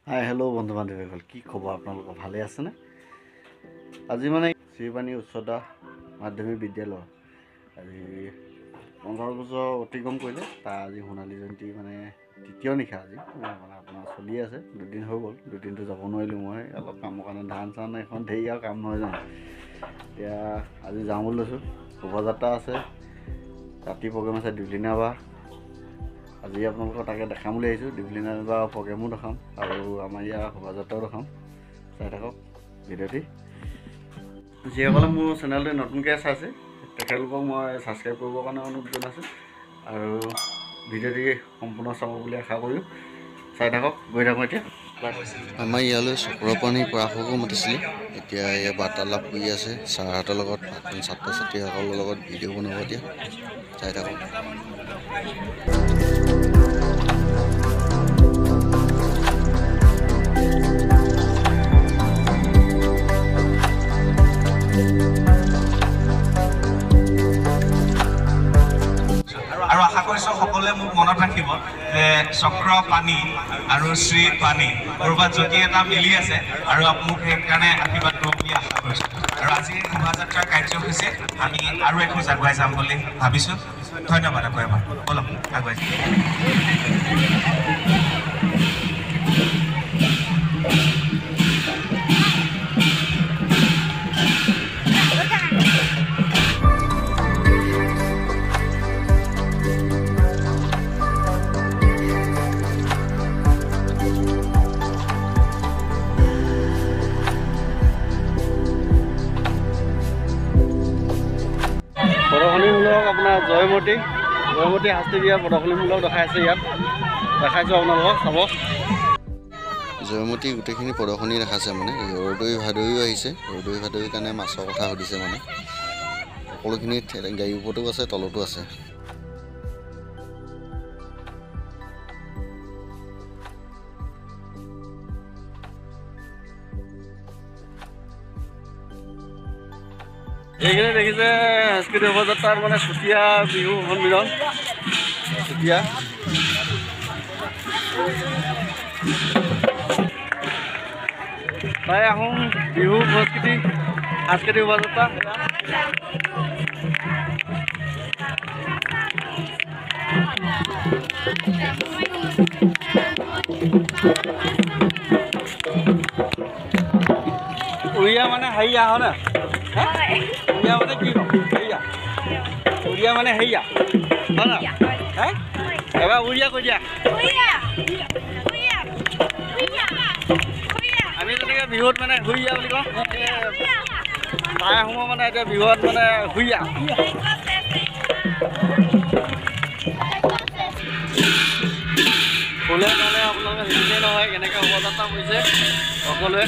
Hi hello' বন্ধু বান্ধৱীসকল, কি খবৰ? আপোনালোকৰ ভালে আছেনে? আজি মানে শ্ৰীবাণী উচ্চতৰ মাধ্যমিক বিদ্যালয় আজি 50 বছৰ অতিক্ৰম কৰিলে। তাৰ আজি সোণালী জয়ন্তী মানে তৃতীয় নিশা আজি মানে আপোনাৰ চলি আছে। দুদিন হৈ গ'ল, দুদিনটো যাব নোৱাৰিলোঁ মই অলপ কামৰ কাৰণে। ধান চান এখন ধেৰি আৰু কাম নহয় জানো। এতিয়া আজি যাওঁ বুলি লৈছোঁ। শোভাযাত্ৰা আছে, ৰাতি প্ৰগ্ৰেম আছে দিপলিনা বা। আজি আপোনালোকক তাকে দেখাম বুলি আহিছোঁ। দিপলিনা বা প্ৰগ্ৰেমো দেখাম আৰু আমাৰ ইয়াৰ শোভাযাত্ৰাও দেখাম। চাই থাকক ভিডিঅ'টি। যিসকলে মোৰ চেনেলটো নতুনকৈ চাইছে তেখেতলোকক মই ছাবস্ক্ৰাইব কৰিবৰ কাৰণে অনুৰোধ জনাইছোঁ আৰু ভিডিঅ'টি সম্পূৰ্ণ চাব বুলি আশা কৰোঁ। চাই থাকক, গৈ থাকোঁ এতিয়া। আমাৰ ইয়ালৈ চক্ৰপাণী পৰাশকো মাতিছিলে। এতিয়া এয়া বাৰ্তালাপ কৰি আছে ছাৰহঁতৰ লগত, প্ৰাক্তন ছাত্ৰ ছাত্ৰীসকলৰ লগত ভিডিঅ' বনাব। এতিয়া চাই থাকক। আৰু আশা কৰিছোঁ সকলোৱে মোক মনত ৰাখিব যে চক্ৰপাণী আৰু শ্ৰীপাণী ক'ৰবাত যদি এটা মিলি আছে আৰু মোক সেইকাৰণে আশীৰ্বাদ দিব বুলি আশা কৰিছোঁ। আৰু আজি শোভাযাত্ৰাৰ কাৰ্যসূচীত আমি আৰু এখোজ আগুৱাই যাম বুলি ভাবিছোঁ। ধন্যবাদ আকৌ এবাৰ। বলক আগুৱাই যাম। প্ৰদৰ্শনীমূলক আপোনাৰ জয়মতী শাস্তি দিয়া প্ৰদৰ্শনীমূলক দেখাইছে। ইয়াত দেখাইছোঁ আপোনালোকক, চাব। জয়মতী গোটেইখিনি প্ৰদৰ্শনী দেখাইছে। মানে ৰদৈ ভাদৈও আহিছে। ৰদৈ ভাদৈৰ কাৰণে মাছৰ কথা সুধিছে। মানে সকলোখিনি গাড়ীৰ ওপৰতো আছে, তলতো আছে। এইখিনি দেখিছে সাংস্কৃতিক শোভাযাত্ৰাৰ মানে চুতীয়া বিহু সন্মিলন। চুতীয়া তাই আহোম বিহু সাংস্কৃতিক শোভাযাত্ৰা। উৰিয়া মানে হেৰিয়া হয় না? উৰিয়া মানে কি হয়? হেৰিয়া উৰিয়া মানে হেৰিয়া হয় না? এবাৰ উৰিয়া কৈ দিয়া। আমি যেনেকৈ বিহুত মানে হুইয়া বুলি কওঁ, তাই আহোমৰ মানে এতিয়া বিহুত মানে হুইয়া। ক'লে মানে আপোনালোকে শিকিলে নহয় কেনেকৈ শোভাযাত্ৰা কৰিছে সকলোৱে।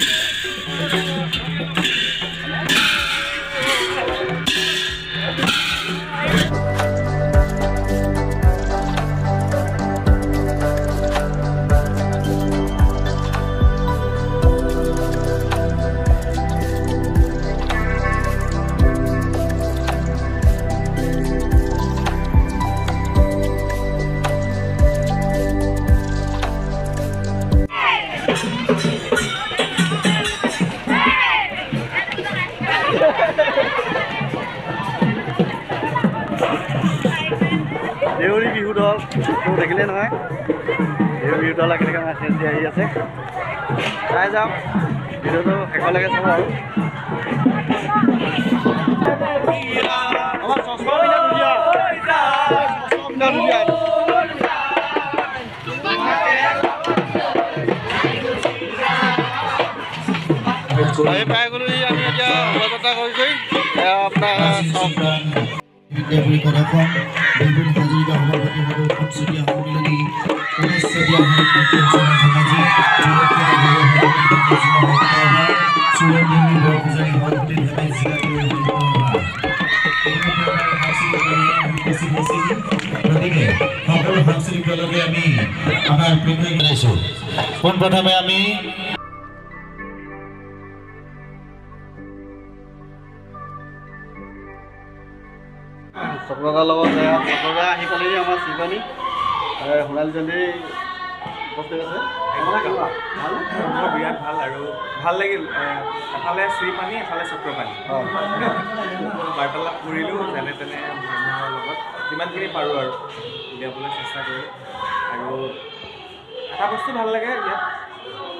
দেউৰী বিহু দল দেখিলে নহয়, দেউৰী বিহু দল একেলগে মেছেজ দি আহি আছে। চাই যাওক, ভিডিঅ'টো শেষলৈকে চাব। আৰু আমাৰ পাই গ'লো। আমি এতিয়া শোভাযাত্ৰা কৰি আপোনাৰ বিদ্যাপতি প্ৰদৰ্শন বিপুল হাজৰিকা সভাপতি সদৌ চুতীয়া সন্মিলনী ধেমাজি চুৰঞ্জনী বৰপূজাৰী সভাপতি ধেমাজি গতিকে সকলো সাংস্কৃতিক দলকে আমি আমাৰ প্ৰেমী জনাইছোঁ। পোনপ্ৰথমে আমি চক্ৰদাৰ লগত চক্ৰদা আহি পালেহি। আমাৰ শ্ৰীবাণী সোণালী জয়ন্তী মোৰ বিৰাট ভাল আৰু ভাল লাগিল এফালে শ্ৰী পানী এফালে চক্ৰ পানী বাৰ্তালাপ কৰিলোঁ যেনে তেনে মানুহৰ লগত যিমানখিনি পাৰোঁ আৰু উলিয়াবলৈ চেষ্টা কৰোঁ আৰু এটা বস্তু ভাল লাগে ইয়াত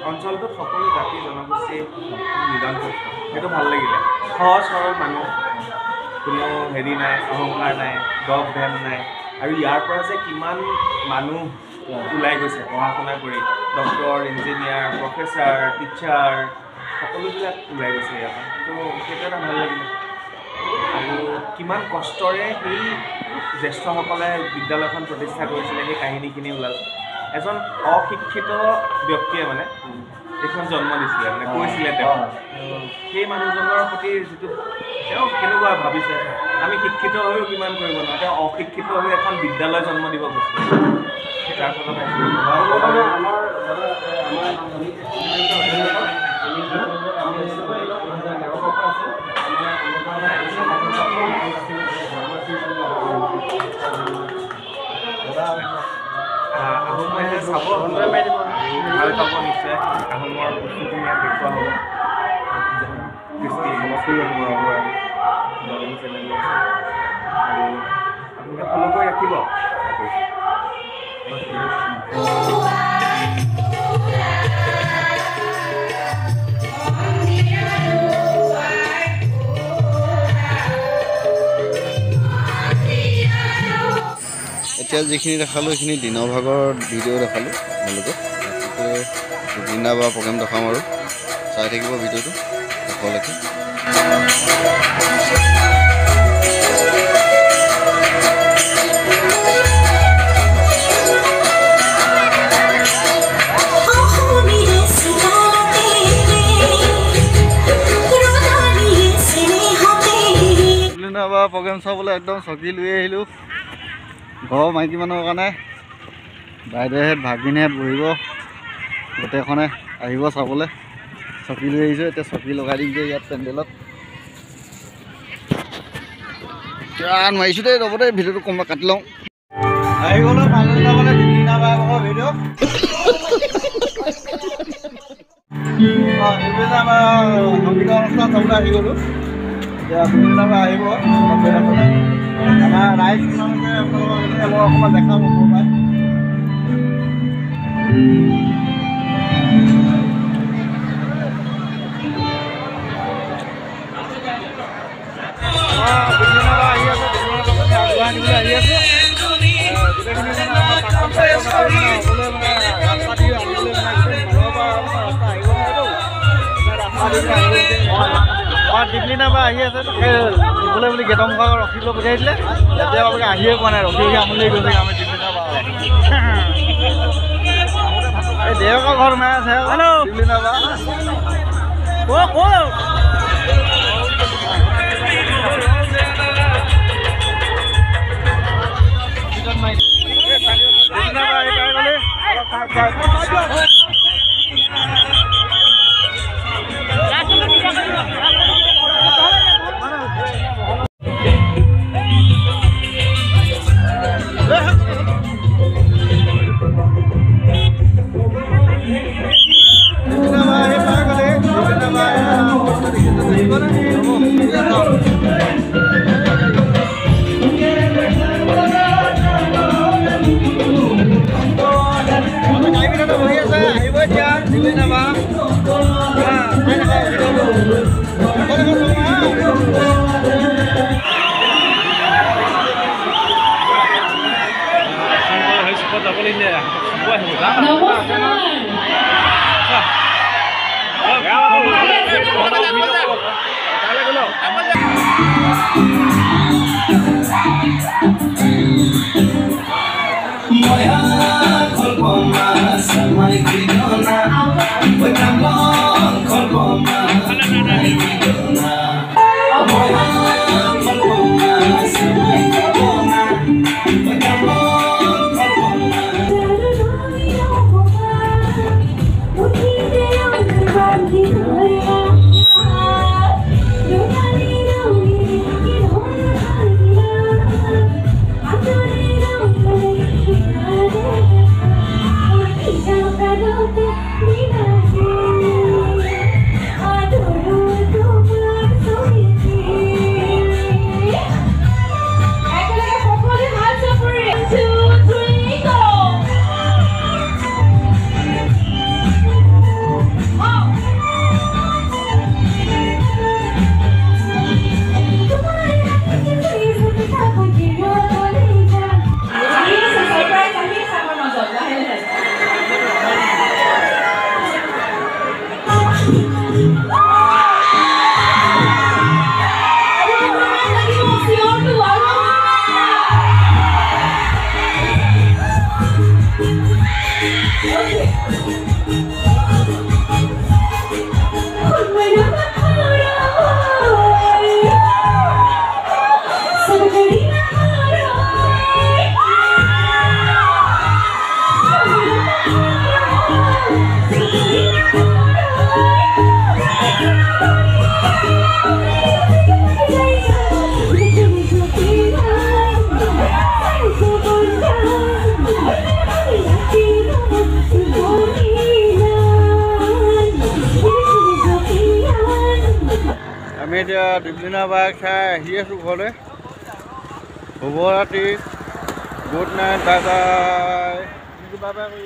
অঞ্চলটোত সকলো জাতি জনগোষ্ঠী নিদান তথ্য সেইটো ভাল লাগিলে সহজ সৰল মানুহ কোনো হেৰি নাই অহংকাৰ নাই দব ভেম নাই আৰু ইয়াৰ পৰা যে কিমান মানুহ ওলাই গৈছে পঢ়া শুনা কৰি ডক্টৰ ইঞ্জিনিয়াৰ প্ৰফেচাৰ টিচাৰ সকলোবিলাক ওলাই গৈছে ইয়াৰ পৰা তো সেইটো এটা ভাল লাগিলে আৰু কিমান কষ্টৰে সেই জ্যেষ্ঠসকলে বিদ্যালয়খন প্ৰতিষ্ঠা কৰিছিলে সেই কাহিনীখিনি ওলালে এজন অশিক্ষিত ব্যক্তিয়ে মানে এইখন জন্ম দিছিলে মানে কৈছিলে তেওঁ সেই মানুহজনৰ প্ৰতি যিটো তেওঁ কেনেকুৱা ভাবিছে আমি শিক্ষিত হৈও কিমান কৰিব নোৱাৰোঁ তেওঁ অশিক্ষিত হৈ এখন বিদ্যালয় জন্ম দিব গৈছিলে যাৰ ফলত আহোম মানুহে চাব ভাল পাব নিশ্চয় আহোমৰ বস্তুখিনি ইয়াত দেখুওৱা হ'ব কৃষ্টি সংস্কৃতিৰ চেনেল আছে আৰু আপোনালোকে ফ'ল' কৰি ৰাখিব এতিয়া যিখিনি দেখালোঁ সেইখিনি দিনৰ ভাগৰ ভিডিঅ' দেখালোঁ আপোনালোকক গতিকে দিনা বা প্ৰগ্ৰেম দেখাম আৰু চাই থাকিব ভিডিঅ'টো শেষলৈকে বা প্ৰগ্ৰেম চাবলৈ একদম চকী লৈ আহিলোঁ ঘৰৰ মাইকী মানুহৰ কাৰণে বাইদেউহেঁত ভাগিনহেঁত বহিব গোটেইখনে আহিব চাবলৈ চকী লৈ আহিছোঁ এতিয়া চকী লগাই দিম যে ইয়াত পেণ্ডেলত নোৱাৰিছোঁ দেই ৰ'ব দেই ভিডিঅ'টো কম কাটি লওঁ আহি গ'লো ফাইনেল যাবলৈ দিনা বাই ভাগৰ ভিডিঅ' সংগীত অনুষ্ঠান চাবলৈ আহি গ'লোঁ এতিয়া দিনা বাই আহিব আমাৰ ৰাইজ মই অকণমান দেখাম পাই আহি আছে দিপলিনা বা আহি আছে দিবলৈ বুলি গেটৰ মুখত ৰখিবলৈ পঠিয়াইছিলে এতিয়া আপোনালোকে আহিয়ে পোৱা নাই ৰখি আমনি গৈছে আমি দিপলিনা বা এই দেউকৰ ঘৰ সোমাই আছে দিপলিনা বা Yeah. আমি এতিয়া দীপলিনা বাই খাই আহি আছোঁ ঘৰলৈ। শুভ ৰাতি, good night, bye bye. Bye bye কৰি